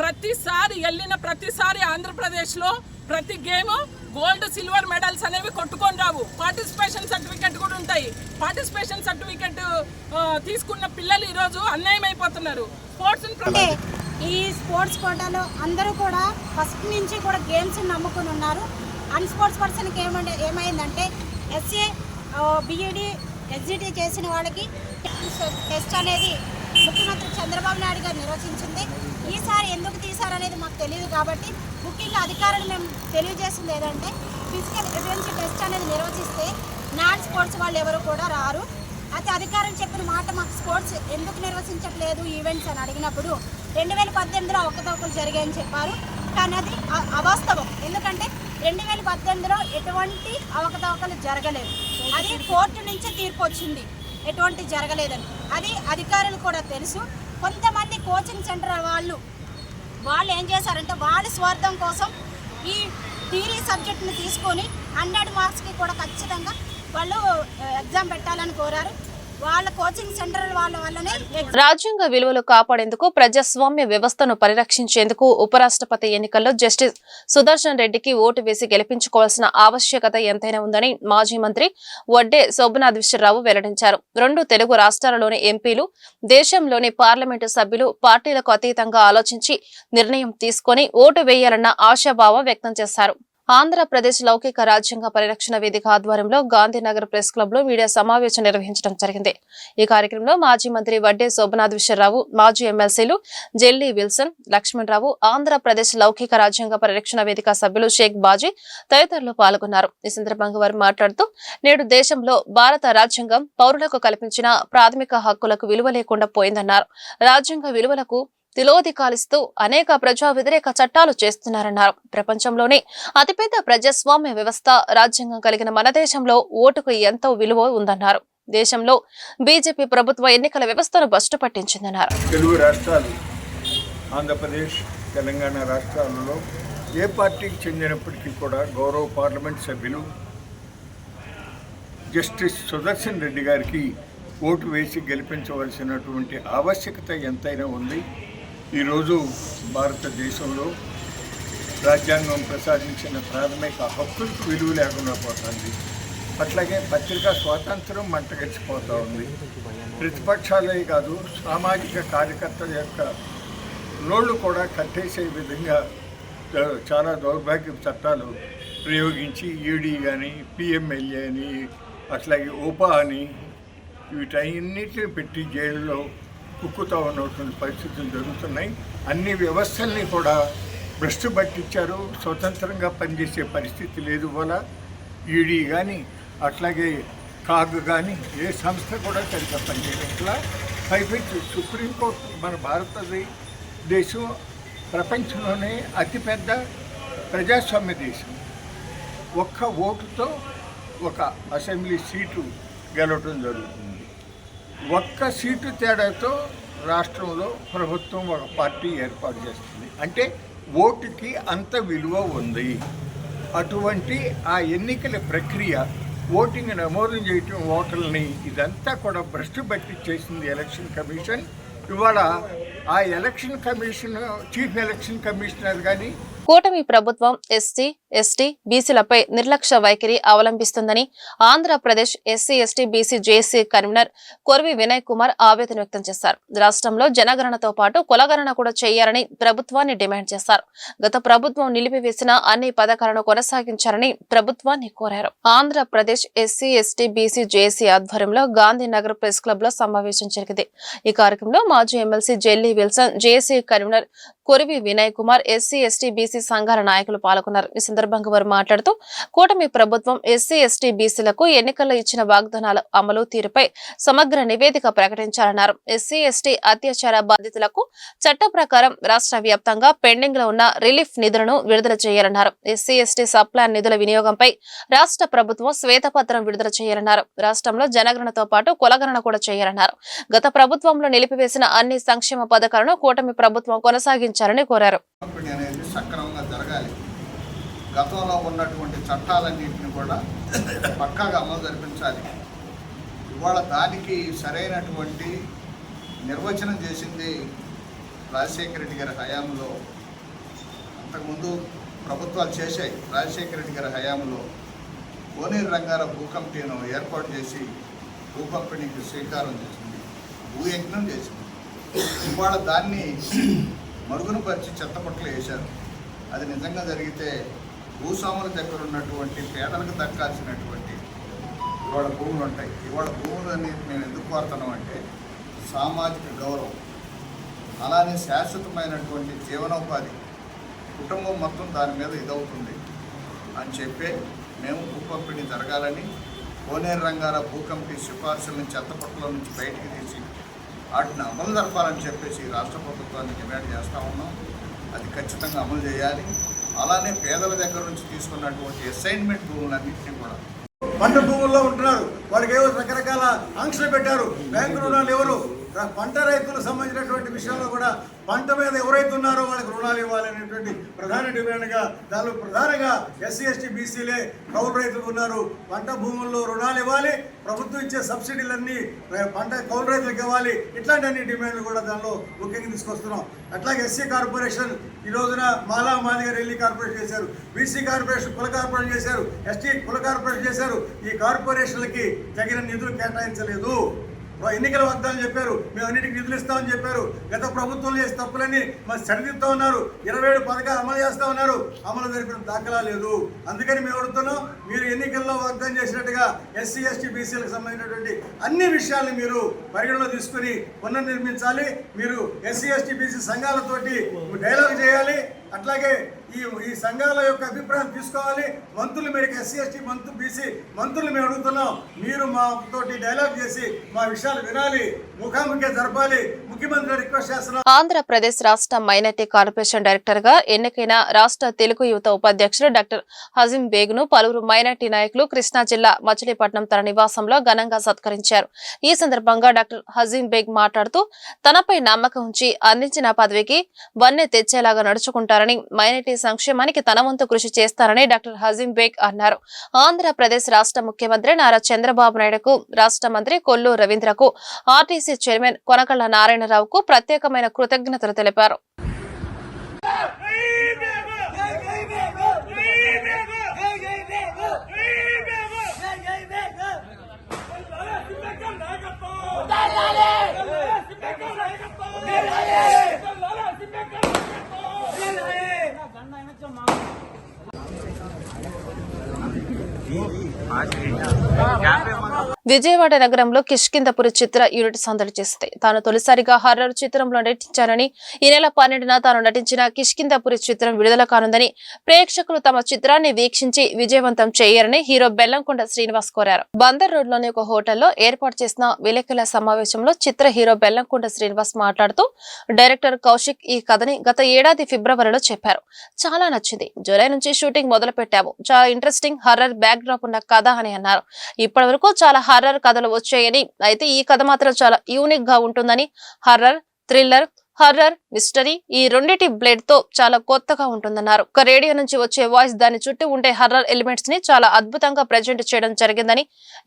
ప్రతిసారి ఆంధ్రప్రదేశ్లో ప్రతి గేమ్ గోల్డ్, సిల్వర్ మెడల్స్ అనేవి కొట్టుకొని రావు. పార్టిసిపేషన్ సర్టిఫికెట్ కూడా ఉంటాయి. పార్టిసిపేషన్ సర్టిఫికెట్ తీసుకున్న పిల్లలు ఈరోజు అన్యాయం అయిపోతున్నారు. ఈ స్పోర్ట్స్ కోటాలో అందరూ కూడా ఫస్ట్ నుంచి కూడా గేమ్స్ నమ్ముకుని ఉన్నారు. అన్స్పోర్ట్స్ పర్సన్కి ఏమైందంటే ఎస్ఏ, బిఈడి, ఎస్జిటి చేసిన వాళ్ళకి టెస్ట్ అనేది ముఖ్యమంత్రి చంద్రబాబు నాయుడు గారు నిర్వచించింది. ఈసారి ఎందుకు తీశారనేది మాకు తెలియదు. కాబట్టి ముఖ్యంగా అధికారులు మేము తెలియజేసింది ఏదంటే ఫిజికల్ ఎఫిషియన్సీ టెస్ట్ అనేది నిర్వచిస్తే నాన్ స్పోర్ట్స్ వాళ్ళు ఎవరు కూడా రారు. అయితే అధికారులు చెప్పిన మాట మాకు స్పోర్ట్స్ ఎందుకు నిర్వచించట్లేదు ఈవెంట్స్ అని అడిగినప్పుడు 2018లో అవకతవకలు జరిగాయని చెప్పారు. కానీ అది అవాస్తవం. ఎందుకంటే 2018లో ఎటువంటి అవకతవకలు జరగలేదు. అది కోర్టు నుంచే తీర్పు వచ్చింది. ఎటువంటి జరగలేదని. అది అధికారులు కూడా తెలుసు. కొంతమంది కోచింగ్ సెంటర్ వాళ్ళు ఏం చేశారంటే వాళ్ళ స్వార్థం కోసం ఈ థియరీ సబ్జెక్ట్ని తీసుకొని 100 మార్క్స్కి కూడా ఖచ్చితంగా వాళ్ళు ఎగ్జామ్ పెట్టాలని కోరారు. వాళ్ళ కోచింగ్ సెంటర్ వల్లనే రాజ్యాంగ విలువలు కాపాడేందుకు ప్రజాస్వామ్య వ్యవస్థను పరిరక్షించేందుకు ఉపరాష్ట్రపతి ఎన్నికల్లో జస్టిస్ సుదర్శన్ రెడ్డికి ఓటు వేసి గెలిపించుకోవాల్సిన ఆవశ్యకత ఎంతైనా ఉందని మాజీ మంత్రి వడ్డే శోభనాద్విశ్వరరావు వెల్లడించారు. 2 తెలుగు రాష్ట్రాలలోని ఎంపీలు దేశంలోని పార్లమెంటు సభ్యులు పార్టీలకు అతీతంగా ఆలోచించి నిర్ణయం తీసుకుని ఓటు వేయాలన్న ఆశాభావం వ్యక్తం చేశారు. ఆంధ్రప్రదేశ్ లౌకిక రాజ్యాంగ పరిరక్షణ వేదిక ఆధ్వర్యంలో గాంధీనగర్ ప్రెస్ క్లబ్ లో మీడియా సమావేశం నిర్వహించడం జరిగింది. ఈ కార్యక్రమంలో మాజీ మంత్రి వడ్డే శోభనాద్విశ్వరరావు, మాజీ ఎమ్మెల్సీలు జెల్లీ విల్సన్, లక్ష్మణరావు, ఆంధ్రప్రదేశ్ లౌకిక రాజ్యాంగ పరిరక్షణ వేదిక సభ్యులు షేక్ బాజీ తదితరులు పాల్గొన్నారు. ఈ సందర్భంగా వారు మాట్లాడుతూ నేడు దేశంలో భారత రాజ్యాంగం పౌరులకు కల్పించిన ప్రాథమిక హక్కులకు విలువ లేకుండా పోయిందన్నారు. రాజ్యాంగ విలువలకు తిలోదికాలిస్తూ అనేక ప్రజా వ్యతిరేక చట్టాలు చేస్తున్నారన్నారు. ప్రపంచంలోనే అతిపెద్ద ప్రజాస్వామ్య వ్యవస్థ రాజ్యాంగం కలిగిన మన దేశంలో ఓటుకు ఎంతో విలువ ఉందన్నారు. దేశంలో బీజేపీ ప్రభుత్వ ఎన్నికల వ్యవస్థను భ్రష్టు పట్టించిందన్నారు. తెలుగు రాష్ట్రాలు, ఆంధ్రప్రదేశ్, తెలంగాణ రాష్ట్రాలలో ఏ పార్టీకి చెందినప్పటికీ కూడా గౌరవ పార్లమెంట్ సభ్యులు జస్టిస్ సుదర్శన్ రెడ్డి గారికి ఓటు వేసి గెలిపించవలసినటువంటి ఆవశ్యకత ఎంతైనా ఉంది. ఈరోజు భారతదేశంలో రాజ్యాంగం ప్రసాదించిన ప్రాథమిక హక్కులకు విలువ లేకుండా పోతుంది. అట్లాగే పత్రికా స్వాతంత్రం మంటగచ్చిపోతూ ఉంది. ప్రతిపక్షాలే కాదు, సామాజిక కార్యకర్తల యొక్క నోళ్లు కూడా కట్టేసే విధంగా చాలా దౌర్భాగ్య చట్టాలు ప్రయోగించి ఈడీ కానీ, పిఎంఎల్ఏ అని, అట్లాగే ఓపా అని వీటన్నిటిని పెట్టి జైల్లో కుక్కుతూ ఉన్నటువంటి పరిస్థితులు జరుగుతున్నాయి. అన్ని వ్యవస్థల్ని కూడా భ్రష్టు పట్టించారు. స్వతంత్రంగా పనిచేసే పరిస్థితి లేదు. వల్ల ఈడీ కానీ, అట్లాగే కాగ్ కానీ ఏ సంస్థ కూడా సరిగ్గా పనిచేయట్లా. పైపెట్టి సుప్రీంకోర్టు మన భారతదేశం ప్రపంచంలోనే అతిపెద్ద ప్రజాస్వామ్య దేశం. ఒక్క ఓటుతో ఒక అసెంబ్లీ సీటు గెలవటం జరుగుతుంది. ఒక్క సీటు తేడాతో రాష్ట్రంలో ప్రభుత్వం ఒక పార్టీ ఏర్పాటు చేస్తుంది. అంటే ఓటుకి అంత విలువ ఉంది. అటువంటి ఆ ఎన్నికల ప్రక్రియ, ఓటింగ్ నమోదు చేయటం, ఓటర్లని ఇదంతా కూడా భ్రష్టు పట్టించేసింది ఎలక్షన్ కమిషన్. ఇవాళ ఆ election commission, chief election commissioner కానీ కూటమి ప్రభుత్వం ఎస్సీ, ఎస్టీ, బీసీలపై నిర్లక్ష్య వైఖరి అవలంబిస్తుందని Andhra Pradesh SC, ST, BC JAC convener Korvi Vinay Kumar ఆవేదన వ్యక్తం చేశారు. రాష్ట్రంలో జనగణనతో పాటు కులగణన కూడా చేయాలని ప్రభుత్వాన్ని డిమాండ్ చేశారు. గత ప్రభుత్వం నిలిపివేసిన అన్ని పథకాలను కొనసాగించాలని ప్రభుత్వాన్ని కోరారు. Andhra Pradesh SC, ST, BC JAC ఆధ్వర్యంలో గాంధీనగర్ ప్రెస్ క్లబ్ లో సమావేశం జరిగింది. ఈ కార్యక్రమంలో మాజీ MLC Jelli Wilson, JAC convener Korivi Vinay Kumar, SC, ST, BC సంఘాల నాయకులు పాల్గొన్నారు. ఈ సందర్భంగా వారు మాట్లాడుతూ కూటమి ప్రభుత్వం ఎస్సీ, ఎస్టీ, బీసీలకు ఎన్నికల్లో ఇచ్చిన వాగ్దానాల అమలు తీరుపై సమగ్ర నివేదిక ప్రకటించాలన్నారు. ఎస్సీ, ఎస్టీ అత్యాచార బాధితులకు చట్ట ప్రకారం రాష్ట్ర వ్యాప్తంగా పెండింగ్ లో ఉన్న రిలీఫ్ నిధులను విడుదల చేయాలన్నారు. ఎస్సీ, ఎస్టీ సప్లాన్ నిధుల వినియోగంపై రాష్ట్ర ప్రభుత్వం శ్వేతపత్రం విడుదల చేయాలన్నారు. రాష్ట్రంలో జనగణనతో పాటు కులగణన కూడా చేయాలన్నారు. గత ప్రభుత్వంలో నిలిపివేసిన అన్ని సంక్షేమ పథకాలను కూటమి ప్రభుత్వం కొనసాగించాలని కోరారు. అనేది సక్రమంగా జరగాలి. గతంలో ఉన్నటువంటి చట్టాలన్నింటినీ కూడా పక్కాగా అమలు జరిపించాలి. ఇవాళ దానికి సరైనటువంటి నిర్వచనం చేసింది రాజశేఖర రెడ్డి గారి హయాంలో. అంతకుముందు ప్రభుత్వాలు చేశాయి. రాజశేఖర రెడ్డి గారి హయాంలో కోనేరు రంగాల భూ కమిటీను ఏర్పాటు చేసి భూ పంపిణీకి శ్రీకారం చేసింది, భూయజ్ఞం చేసింది. ఇవాళ దాన్ని మరుగున పరిచి చెత్తపట్లు వేశారు. అది నిజంగా జరిగితే భూస్వాముల దగ్గర ఉన్నటువంటి పేదలకు దక్కాల్సినటువంటి ఇవాళ భూములు ఉంటాయి. ఇవాళ భూములని మేము ఎందుకు కోరుతున్నాం అంటే సామాజిక గౌరవం, అలానే శాశ్వతమైనటువంటి జీవనోపాధి, కుటుంబం మొత్తం దాని మీద ఇదవుతుంది అని చెప్పే మేము భూ పంపిణీ జరగాలని, కోనేరు రంగాల భూ కమిటీ సిఫార్సులను చెత్తపట్ల నుంచి బయటికి తీసి వాటిని అమలు జరపాలని చెప్పేసి రాష్ట్ర ప్రభుత్వాన్ని డిమాండ్ చేస్తూ ఉన్నాం. అది ఖచ్చితంగా అమలు చేయాలి. అలానే పేదల దగ్గర నుంచి తీసుకున్నటువంటి అసైన్మెంట్ భూములన్నింటినీ కూడా పంట భూముల్లో ఉంటున్నారు. వాళ్ళకి ఏవో రకరకాల ఆంక్షలు పెట్టారు. బ్యాంకు రుణాలు ఎవరు పంట రైతులకు సంబంధించినటువంటి విషయంలో కూడా పంట మీద ఎవరైతే ఉన్నారో వాళ్ళకి రుణాలు ఇవ్వాలనేటువంటి ప్రధాన డిమాండ్గా దానిలో ప్రధానంగా ఎస్సీ ఎస్టీ బీసీలే కౌలు రైతులు ఉన్నారు. పంట భూముల్లో రుణాలు ఇవ్వాలి, ప్రభుత్వం ఇచ్చే సబ్సిడీలన్నీ పంట కౌలు రైతులకు ఇవ్వాలి. ఇట్లాంటి అన్ని డిమాండ్లు కూడా దానిలో ముఖ్యంగా తీసుకొస్తున్నాం. అట్లాగే ఎస్సీ కార్పొరేషన్ ఈ రోజున మాలా మాదిగా రెల్లి కార్పొరేషన్ చేశారు, బీసీ కార్పొరేషన్ కుల కార్పొరేషన్ చేశారు, ఎస్టీ కుల కార్పొరేషన్ చేశారు. ఈ కార్పొరేషన్లకి తగిన నిధులు కేటాయించలేదు. ఎన్నికల వాగ్దానం చెప్పారు, మేము అన్నిటికీ నిధులు ఇస్తామని చెప్పారు. గత ప్రభుత్వం చేసే తప్పులన్నీ మరి సరిదిద్దుతా ఉన్నారు. 27 పథకాలు అమలు చేస్తా ఉన్నారు, అమలు జరిపిన దాఖలా లేదు. అందుకని మేము అడుగుతున్నాం, మీరు ఎన్నికల్లో వాగ్దానం చేసినట్టుగా ఎస్సీ ఎస్టీ బీసీలకు సంబంధించినటువంటి అన్ని విషయాలను మీరు పరిగణలో తీసుకుని పునర్నిర్మించాలి. మీరు ఎస్సీ ఎస్టీ బీసీ సంఘాలతోటి డైలాగ్ చేయాలి. అట్లాగే ఈ సంఘాల యొక్క అభిప్రాయం తీసుకోవాలి. మంత్రులు మీరు ఎస్సీ ఎస్టీ మంత్రులు బీసీ మంత్రులు మేము అడుగుతున్నాం, మీరు మాతోటి డైలాగ్ చేసి మా విషయాలు వినాలి, ముఖాముఖి జరపాలి. ముఖ్యమంత్రి రిక్వెస్ట్ చేస్తున్నాం. ఆంధ్రప్రదేశ్ రాష్ట్ర మైనార్టీ కార్పొరేషన్ డైరెక్టర్ గా ఎన్నికైన రాష్ట్ర తెలుగు యువత ఉపాధ్యక్షుడు డాక్టర్ హజీం బేగ్ ను పలువురు మైనార్టీ నాయకులు కృష్ణా జిల్లా మచిలీపట్నం తన నివాసంలో ఘనంగా సత్కరించారు. ఈ సందర్భంగా డాక్టర్ హజీం బేగ్ మాట్లాడుతూ తనపై నమ్మకం ఉంచి అందించిన పదవికి వన్నె తెచ్చేలాగా నడుచుకుంటారని, మైనార్టీ సంక్షేమానికి తన వంతు కృషి చేస్తారని డాక్టర్ హజీం బేగ్ అన్నారు. ఆంధ్రప్రదేశ్ రాష్ట్ర ముఖ్యమంత్రి నారా చంద్రబాబు నాయుడుకు, రాష్ట్ర మంత్రి కొల్లు రవీంద్రకు, ఆర్టీసీ చైర్మన్ కొనకళ్ళ నారాయణరావుకు ప్రత్యేకమైన కృతజ్ఞతలు తెలిపారు. విజయవాడ నగరంలో కిష్కిందపురి చిత్ర యూనిట్ సందడి చేసింది. తాను తొలిసారిగా హర్రర్ చిత్రంలో నటించానని, ఈ నెల 12న తాను నటించిన కిష్కిందపురి చిత్రం విడుదల కానుందని, ప్రేక్షకులు తమ చిత్రాన్ని వీక్షించి విజయవంతం చేయాలని హీరో బెల్లంకొండ శ్రీనివాస్ కోరారు. బందర్ రోడ్ లోని ఒక హోటల్లో ఏర్పాటు చేసిన విలేకరుల సమావేశంలో చిత్ర హీరో బెల్లంకొండ శ్రీనివాస్ మాట్లాడుతూ, డైరెక్టర్ కౌశిక్ ఈ కథని గత ఏడాది ఫిబ్రవరిలో చెప్పారు. చాలా నచ్చింది. జూలై నుంచి షూటింగ్ మొదలు పెట్టాము. చాలా ఇంట్రెస్టింగ్ హర్రర్ బ్యాక్ డ్రాప్ ఉన్న కథ అని అన్నారు. ఇప్పటి వరకు చాలా హర్రర్ కథలు వచ్చాయని, అయితే ఈ కథ మాత్రం చాలా యూనిక్ గా ఉంటుందని, హర్రర్, థ్రిల్లర్, హర్రర్, మిస్టరీ ఈ రెండిటి బ్లేడ్ తో చాలా కొత్తగా ఉంటుందన్నారు. ఒక రేడియో నుంచి వచ్చే వాయిస్ దాని చుట్టూ ఉండే హర్రర్ ఎలిమెంట్స్ ని చాలా అద్భుతంగా ప్రజెంట్ చేయడం జరిగిందని,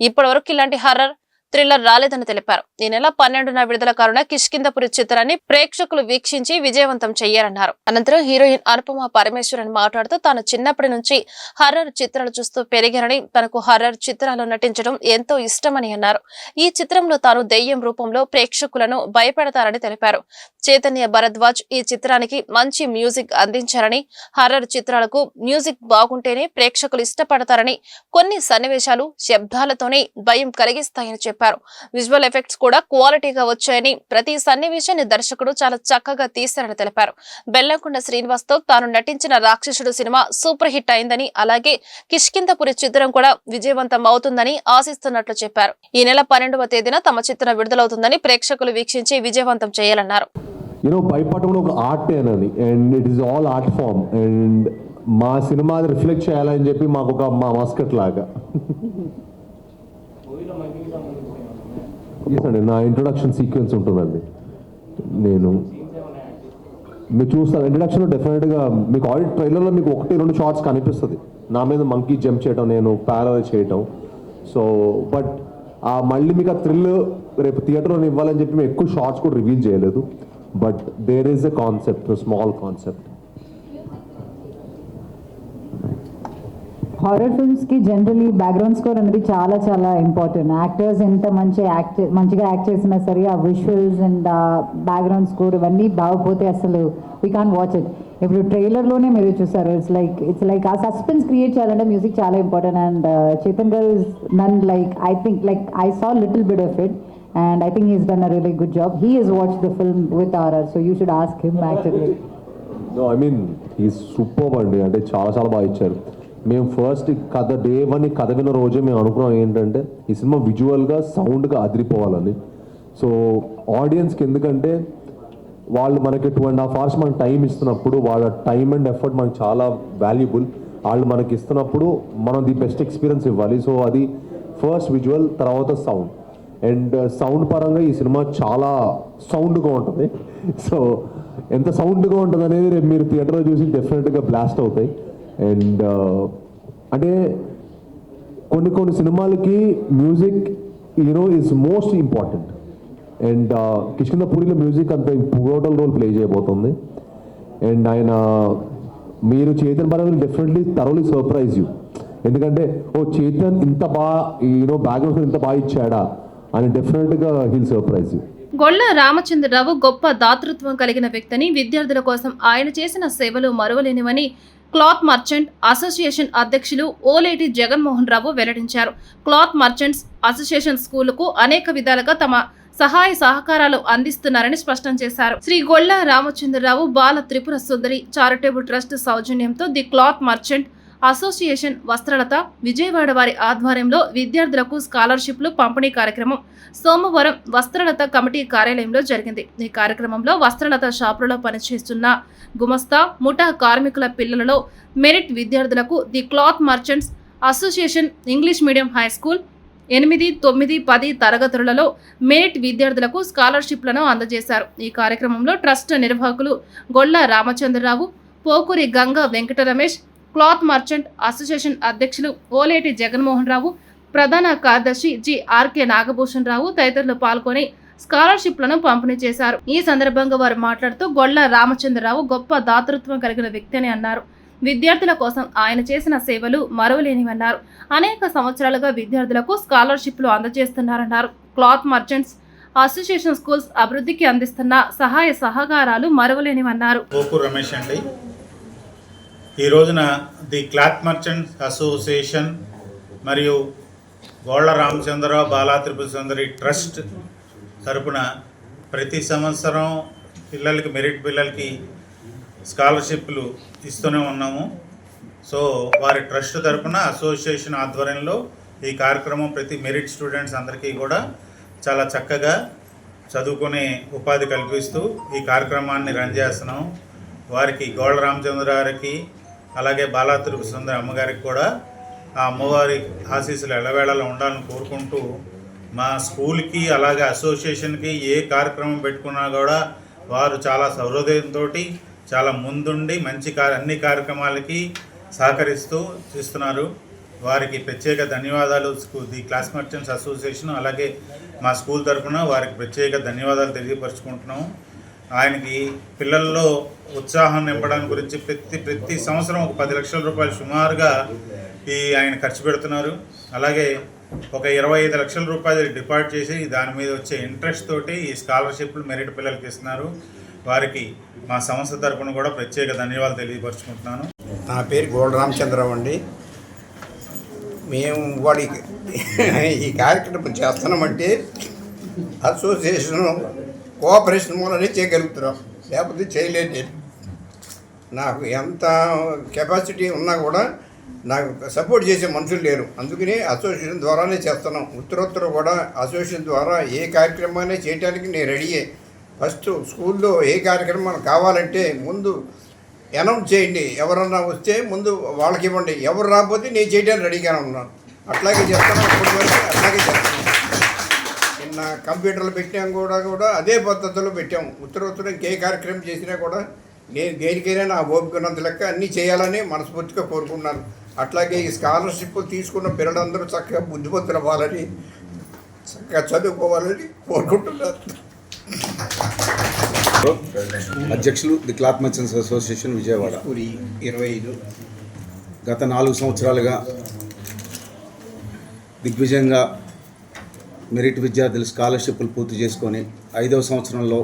ఇప్పటి వరకు ఇలాంటి హర్రర్, థ్రిల్లర్ రాలేదని తెలిపారు. ఈ నెల 12న విడుదల కానున్న కిష్కిందపురి చిత్రాన్ని ప్రేక్షకులు వీక్షించి విజయవంతం చేయాలన్నారు. అనంతరం హీరోయిన్ అనుపమ పరమేశ్వరన్ మాట్లాడుతూ తాను చిన్నప్పటి నుంచి హర్రర్ చిత్రాలు చూస్తూ పెరిగారని, తనకు హర్రర్ చిత్రాల్లో నటించడం ఎంతో ఇష్టమని అన్నారు. ఈ చిత్రంలో తాను దెయ్యం రూపంలో ప్రేక్షకులను భయపెడతారని తెలిపారు. చైతన్య భరద్వాజ్ ఈ చిత్రానికి మంచి మ్యూజిక్ అందించారని, హర్రర్ చిత్రాలకు మ్యూజిక్ బాగుంటేనే ప్రేక్షకులు ఇష్టపడతారని, కొన్ని సన్నివేశాలు శబ్దాలతోనే భయం కలిగిస్తాయని చెప్పారు. విజువల్ ఎఫెక్ట్స్ కూడా క్వాలిటీగా వచ్చాయని, ప్రతి సన్నివేశాన్ని దర్శకుడు చాలా చక్కగా తీశారని తెలిపారు. బెల్లంకొండ శ్రీనివాస్ తో తాను నటించిన రాక్షసుడు సినిమా సూపర్ హిట్ అయిందని, అలాగే కిష్కిందపురి చిత్రం కూడా విజయవంతం అవుతుందని ఆశిస్తున్నట్లు చెప్పారు. ఈ నెల 12వ తేదీన తమ చిత్రం విడుదలవుతుందని, ప్రేక్షకులు వీక్షించి విజయవంతం చేయాలన్నారు. భయపడడం ఒక ఆర్ట్ అనేది, and it is all art form, and మా సినిమా రిఫ్లెక్ట్ చేయాలని చెప్పి మాకు ఒక మా మస్కట్ లాగా. అండి నా ఇంట్రొడక్షన్ సీక్వెన్స్ ఉంటుందండి. మీరు చూస్తారు ఇంట్రొడక్షన్లో డెఫినెట్గా మీకు ఆల్రెడీ ట్రైలర్లో మీకు 1-2 షార్ట్స్ కనిపిస్తుంది. నా మీద మంకీ జంప్ చేయడం, నేను ప్యారల్ చేయటం. సో బట్ మళ్ళీ మీకు ఆ థ్రిల్ రేపు థియేటర్లో ఇవ్వాలని చెప్పి మేము ఎక్కువ షార్ట్స్ కూడా రివీల్ చేయలేదు. But there is a concept, small concept. Horror ఫిల్మ్స్కి జనరలీ బ్యాక్గ్రౌండ్ స్కోర్ అనేది చాలా చాలా ఇంపార్టెంట్. యాక్టర్స్ ఎంత మంచిగా యాక్ట్ చేసినా సరే ఆ విజువల్స్ అండ్ ఆ బ్యాక్గ్రౌండ్ స్కోర్ ఇవన్నీ బాగపోతే అసలు వీ కాన్ వాచ్ ఇట్. ఇప్పుడు ట్రైలర్లోనే మీరు చూసారు, it's like a suspense create చేయాలంటే మ్యూజిక్ చాలా ఇంపార్టెంట్. అండ్ చేతన్ గారు is none like I saw little bit of it and I think he's done a really good job. He has watched the film with RR, so you should ask him actually. No, I mean he's superb అండి. అంటే చాలా బాగా ఇచ్చారు. మేము ఫస్ట్ కథ డే 1 కథ విన్న రోజే మేము అనుకున్నాం ఏంటంటే ఈ సినిమా విజువల్గా సౌండ్గా అదిరిపోవాలని. సో ఆడియన్స్కి ఎందుకంటే వాళ్ళు మనకి 2.5 hours మనకు టైం ఇస్తున్నప్పుడు వాళ్ళ టైం అండ్ ఎఫర్ట్ మనకు చాలా వాల్యుబుల్. వాళ్ళు మనకి ఇస్తున్నప్పుడు మనం ది బెస్ట్ ఎక్స్పీరియన్స్ ఇవ్వాలి. సో అది ఫస్ట్ విజువల్, తర్వాత సౌండ్. అండ్ సౌండ్ పరంగా ఈ సినిమా చాలా సౌండ్గా ఉంటుంది. సో ఎంత సౌండ్గా ఉంటుంది అనేది రేపు మీరు థియేటర్లో చూసి డెఫినెట్గా బ్లాస్ట్ అవుతాయి. అండ్ అంటే కొన్ని సినిమాలకి music is most important. And కిష్కింధపూరిలో మ్యూజిక్ అంత పివోటల్ రోల్ ప్లే చేయబోతుంది. అండ్ ఆయన మీరు చేతన్ పరంగా డెఫినెట్లీ థరోలీ సర్ప్రైజ్ యూ. ఎందుకంటే చేతన్ ఇంత బాగా బ్యాక్గ్రౌండ్ ఇంత బాగా ఇచ్చాడా అని డెఫినెట్గా హీల్ సర్ప్రైజ్ యూ. గొల్ల రామచంద్రరావు గొప్ప దాతృత్వం కలిగిన వ్యక్తిని, విద్యార్థుల కోసం ఆయన చేసిన సేవలు మరువలేనివని క్లాత్ మర్చెంట్ అసోసియేషన్ అధ్యక్షులు ఓలేటి జగన్మోహన్ రావు వెల్లడించారు. క్లాత్ మర్చెంట్స్ అసోసియేషన్ స్కూలుకు అనేక విధాలుగా తమ సహాయ సహకారాలు అందిస్తున్నారని స్పష్టం చేశారు. శ్రీ గొల్ల రామచంద్రరావు బాల త్రిపుర సుందరి చారిటబుల్ ట్రస్ట్ సౌజన్యంతో the cloth merchant association Vastralatha Vijayawada వారి ఆధ్వర్యంలో విద్యార్థులకు స్కాలర్షిప్లు పంపిణీ కార్యక్రమం సోమవారం వస్త్రలత కమిటీ కార్యాలయంలో జరిగింది. ఈ కార్యక్రమంలో వస్త్రలత షాపులలో పనిచేస్తున్న గుమస్తా, ముఠా కార్మికుల పిల్లలలో మెరిట్ విద్యార్థులకు the cloth merchants association English medium high school 8, 9, 10 తరగతులలో మెరిట్ విద్యార్థులకు స్కాలర్షిప్లను అందజేశారు. ఈ కార్యక్రమంలో ట్రస్ట్ నిర్వాహకులు Golla Ramachandrarao, Pokuri Ganga Venkata Ramesh, cloth merchant association అధ్యక్షులు ఓలేటి జగన్మోహన్ రావు, ప్రధాన కార్యదర్శి జి ఆర్కే నాగభూషణ్ రావు తదితరులు పాల్గొని స్కాలర్షిప్లను పంపిణీ చేశారు. ఈ సందర్భంగా వారు మాట్లాడుతూ గొల్ల రామచంద్రరావు గొప్ప దాతృత్వం కలిగిన వ్యక్తి అని అన్నారు. విద్యార్థుల కోసం ఆయన చేసిన సేవలు మరువలేనివన్నారు. అనేక సంవత్సరాలుగా విద్యార్థులకు స్కాలర్షిప్లు అందజేస్తున్నారన్నారు. క్లాత్ మర్చెంట్స్ అసోసియేషన్ స్కూల్స్ అభివృద్ధికి అందిస్తున్న సహాయ సహకారాలు మరువలేనివన్నారు. రమేష్ అండి, ఈ రోజున ది క్లాత్ మర్చెంట్స్ అసోసియేషన్ మరియు గోళ్ళ రామచంద్రరావు బాలా త్రిపుర సుందరి ట్రస్ట్ తరపున ప్రతి సంవత్సరం పిల్లలకి మెరిట్ పిల్లలకి స్కాలర్షిప్లు ఇస్తూనే ఉన్నాము. సో వారి ట్రస్ట్ తరపున అసోసియేషన్ ఆధ్వర్యంలో ఈ కార్యక్రమం ప్రతి మెరిట్ స్టూడెంట్స్ అందరికీ కూడా చాలా చక్కగా చదువుకునే ఉపాధి కల్పిస్తూ ఈ కార్యక్రమాన్ని రన్ చేస్తున్నాం. వారికి గోళ్ళ రామచంద్ర గారికి అలాగే బాలా త్రిపుర సుందరి అమ్మగారికి కూడా ఆ అమ్మవారి ఆశీస్సులు ఎల్లవేళలా ఉండాలని కోరుకుంటూ మా స్కూల్కి అలాగే అసోసియేషన్కి ఏ కార్యక్రమం పెట్టుకున్నా కూడా వారు చాలా సౌహృదయంతో చాలా ముందుండి మంచి అన్ని కార్యక్రమాలకి సహకరిస్తూ చేస్తున్నారు. వారికి ప్రత్యేక ధన్యవాదాలు ది క్లాత్ మర్చెంట్స్ అసోసియేషన్ అలాగే మా స్కూల్ తరఫున వారికి ప్రత్యేక ధన్యవాదాలు తెలియపరుచుకుంటున్నాము. ఆయనకి పిల్లల్లో ఉత్సాహం నింపడానికి గురించి ప్రతి సంవత్సరం ఒక 10 లక్షల రూపాయలు సుమారుగా ఆయన ఖర్చు పెడుతున్నారు. అలాగే ఒక 25 లక్షల రూపాయలు డిపాజిట్ చేసి దాని మీద వచ్చే ఇంట్రెస్ట్ తోటి ఈ స్కాలర్షిప్లు మెరిట్ పిల్లలకి ఇస్తున్నారు. వారికి మా సంస్థ తరఫున కూడా ప్రత్యేక ధన్యవాదాలు తెలియపరుచుకుంటున్నాను. నా పేరు గోళ్ళ రామచంద్రరావు అండి. మేము వాడికి ఈ కార్యక్రమం చేస్తున్నామంటే అసోసియేషన్ కోఆపరేషన్ మూలనే చేయగలుగుతున్నాం, లేకపోతే చేయలేదు. నాకు ఎంత కెపాసిటీ ఉన్నా కూడా నాకు సపోర్ట్ చేసే మనుషులు లేరు. అందుకని అసోసియేషన్ ద్వారానే చేస్తున్నాం. ఉత్తరోత్తర కూడా అసోసియేషన్ ద్వారా ఏ కార్యక్రమాన్ని చేయడానికి నేను రెడీయే. ఫస్ట్ స్కూల్లో ఏ కార్యక్రమాలు కావాలంటే ముందు అనౌన్స్ చేయండి, ఎవరన్నా వస్తే ముందు వాళ్ళకి ఇవ్వండి, ఎవరు రాకపోతే నేను చేయడానికి రెడీగానే ఉన్నాను. అట్లాగే చేస్తాను, అప్పటి వరకు అట్లాగే చేస్తాను. నిన్న కంప్యూటర్లు పెట్టాం కూడా అదే పద్ధతిలో పెట్టాము. ఉత్తరోత్తరం ఇంకే కార్యక్రమం చేసినా కూడా నేను దేనికైనా నా ఓపికన్నంత లెక్క అన్నీ చేయాలని మనస్ఫూర్తిగా కోరుకున్నాను. అట్లాగే ఈ స్కాలర్షిప్ తీసుకున్న పిల్లలందరూ చక్కగా బుద్ధిమంతులు అవ్వాలని, చక్కగా చదువుకోవాలని కోరుకుంటున్నారు. అధ్యక్షులు the cloth merchants association Vijayawada 25 గత 4 సంవత్సరాలుగా దిగ్విజయంగా మెరిట్ విద్యార్థులు స్కాలర్షిప్లు పూర్తి చేసుకొని 5వ సంవత్సరంలో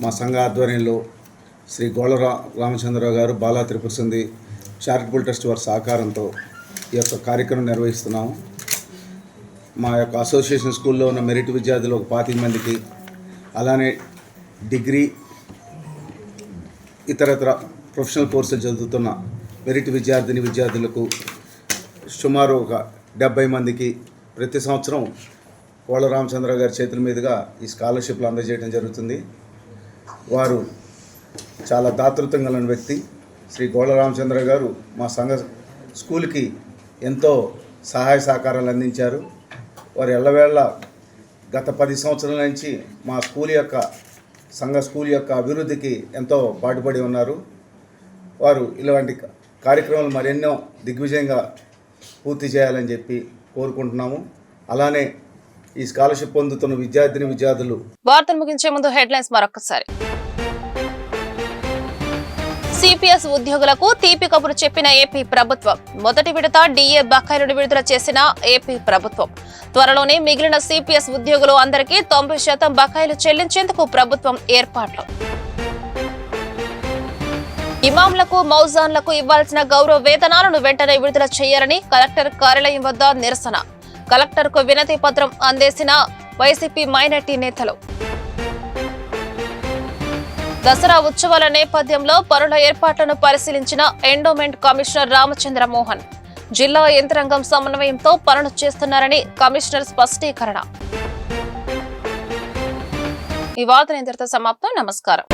మా సంఘ ఆధ్వర్యంలో శ్రీ గోళ్ళ రామచంద్రరావు గారు బాలా త్రిపుర సుందరి చారిటబుల్ ట్రస్ట్ వారి సహకారంతో ఈ యొక్క కార్యక్రమం నిర్వహిస్తున్నాము. మా యొక్క అసోసియేషన్ స్కూల్లో ఉన్న మెరిట్ విద్యార్థులు ఒక 25 మందికి, అలానే డిగ్రీ ఇతరత్ర ప్రొఫెషనల్ కోర్సులు చదువుతున్న మెరిట్ విద్యార్థులకు సుమారు ఒక 70 మందికి ప్రతి సంవత్సరం గోళ్ళ రామచంద్రరావు గారి చేతుల మీదుగా ఈ స్కాలర్షిప్లు అందజేయడం జరుగుతుంది. వారు చాలా దాతృత్వం కలిగిన వ్యక్తి. శ్రీ గోళ్ళ రామచంద్రరావు గారు మా సంఘ స్కూల్కి ఎంతో సహాయ సహకారాలు అందించారు. వారు ఎల్లవేళ గత 10 సంవత్సరాల నుంచి మా స్కూల్ యొక్క అభివృద్ధికి ఎంతో పాటుపడి ఉన్నారు. వారు ఇలాంటి కార్యక్రమాలు మరెన్నో దిగ్విజయంగా పూర్తి చేయాలని చెప్పి కోరుకుంటున్నాము. అలానే ఈ స్కాలర్షిప్ పొందుతున్న విద్యార్థులు వార్తలు ముగించే ముందు హెడ్లైన్స్ మరొకసారి. సిపిఎస్ ఉద్యోగులకు తీపి కబురు చెప్పిన ఏపీ ప్రభుత్వం. మొదటి విడత డిఏ బకాయిలను విడుదల చేసిన ఏపీ ప్రభుత్వం. త్వరలోనే మిగిలిన సిపిఎస్ ఉద్యోగులు అందరికీ 90% బకాయిలు చెల్లించేందుకు ప్రభుత్వం ఏర్పాట్లు. ఇమాంలకు మౌజాన్లకు ఇవ్వాల్సిన గౌరవ వేతనాలను వెంటనే విడుదల చేయాలని కలెక్టర్ కార్యాలయం వద్ద నిరసన. కలెక్టర్కు వినతి పత్రం అందేసిన వైసీపీ మైనార్టీ నేతలు. దసరా ఉత్సవాల నేపథ్యంలో పనుల ఏర్పాట్లను పరిశీలించిన ఎండోమెంట్ కమిషనర్ రామచంద్ర మోహన్. జిల్లా యంత్రాంగం సమన్వయంతో పనులు చేస్తున్నారని కమిషనర్ స్పష్టీకరణ. ఈ వార్తలు ఇంతటితో సమాప్తం. నమస్కారం.